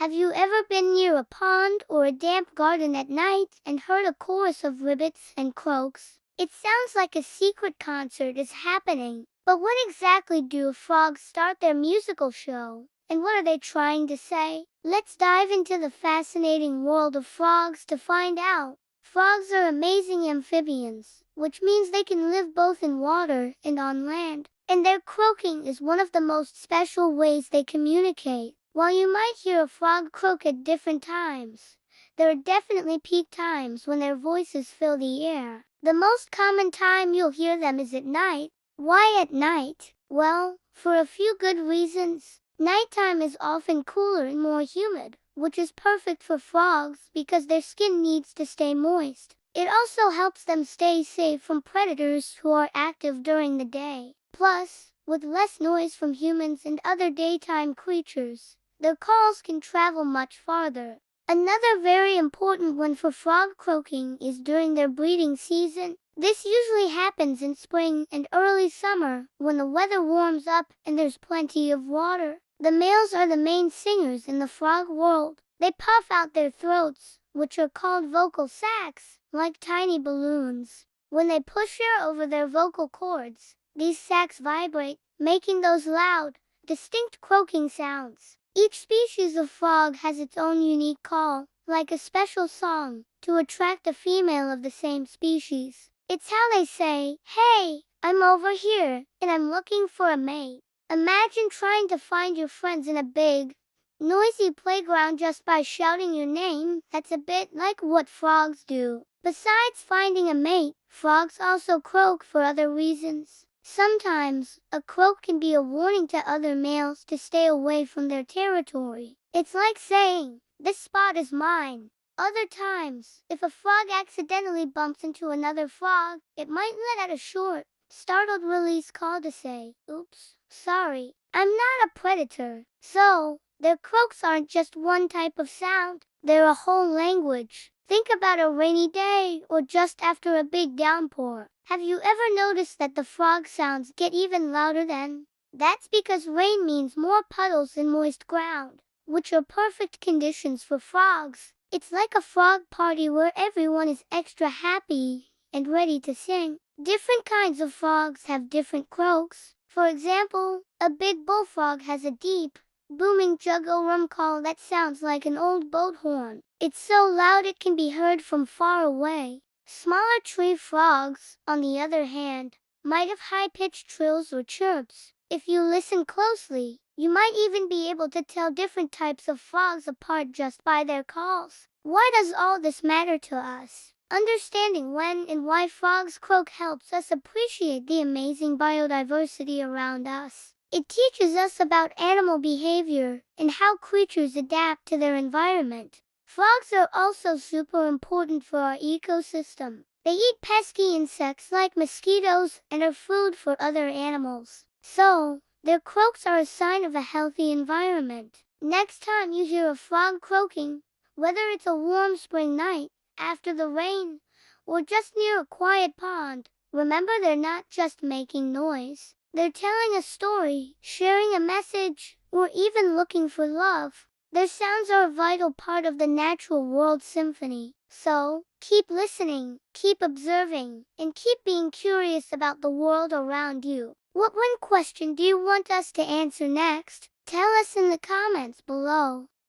Have you ever been near a pond or a damp garden at night and heard a chorus of rabbits and croaks? It sounds like a secret concert is happening. But when exactly do frogs start their musical show? And what are they trying to say? Let's dive into the fascinating world of frogs to find out. Frogs are amazing amphibians, which means they can live both in water and on land. And their croaking is one of the most special ways they communicate. While you might hear a frog croak at different times, there are definitely peak times when their voices fill the air. The most common time you'll hear them is at night. Why at night? Well, for a few good reasons. Nighttime is often cooler and more humid, which is perfect for frogs because their skin needs to stay moist. It also helps them stay safe from predators who are active during the day. Plus, with less noise from humans and other daytime creatures, their calls can travel much farther. Another very important one for frog croaking is during their breeding season. This usually happens in spring and early summer when the weather warms up and there's plenty of water. The males are the main singers in the frog world. They puff out their throats, which are called vocal sacs, like tiny balloons. When they push air over their vocal cords, these sacs vibrate, making those loud, distinct croaking sounds. Each species of frog has its own unique call, like a special song, to attract a female of the same species. It's how they say, "Hey, I'm over here, and I'm looking for a mate." Imagine trying to find your friends in a big, noisy playground just by shouting your name. That's a bit like what frogs do. Besides finding a mate, frogs also croak for other reasons. Sometimes, a croak can be a warning to other males to stay away from their territory. It's like saying, "This spot is mine." Other times, if a frog accidentally bumps into another frog, it might let out a short, startled release call to say, "Oops, sorry, I'm not a predator." So, their croaks aren't just one type of sound, they're a whole language. Think about a rainy day or just after a big downpour. Have you ever noticed that the frog sounds get even louder then? That's because rain means more puddles and moist ground, which are perfect conditions for frogs. It's like a frog party where everyone is extra happy and ready to sing. Different kinds of frogs have different croaks. For example, a big bullfrog has a deep, booming jug-o-rum call that sounds like an old boat horn. It's so loud it can be heard from far away. Smaller tree frogs, on the other hand, might have high-pitched trills or chirps. If you listen closely, you might even be able to tell different types of frogs apart just by their calls. Why does all this matter to us? Understanding when and why frogs croak helps us appreciate the amazing biodiversity around us. It teaches us about animal behavior and how creatures adapt to their environment. Frogs are also super important for our ecosystem. They eat pesky insects like mosquitoes and are food for other animals. So, their croaks are a sign of a healthy environment. Next time you hear a frog croaking, whether it's a warm spring night, after the rain, or just near a quiet pond, remember they're not just making noise. They're telling a story, sharing a message, or even looking for love. Their sounds are a vital part of the natural world symphony. So, keep listening, keep observing, and keep being curious about the world around you. What one question do you want us to answer next? Tell us in the comments below.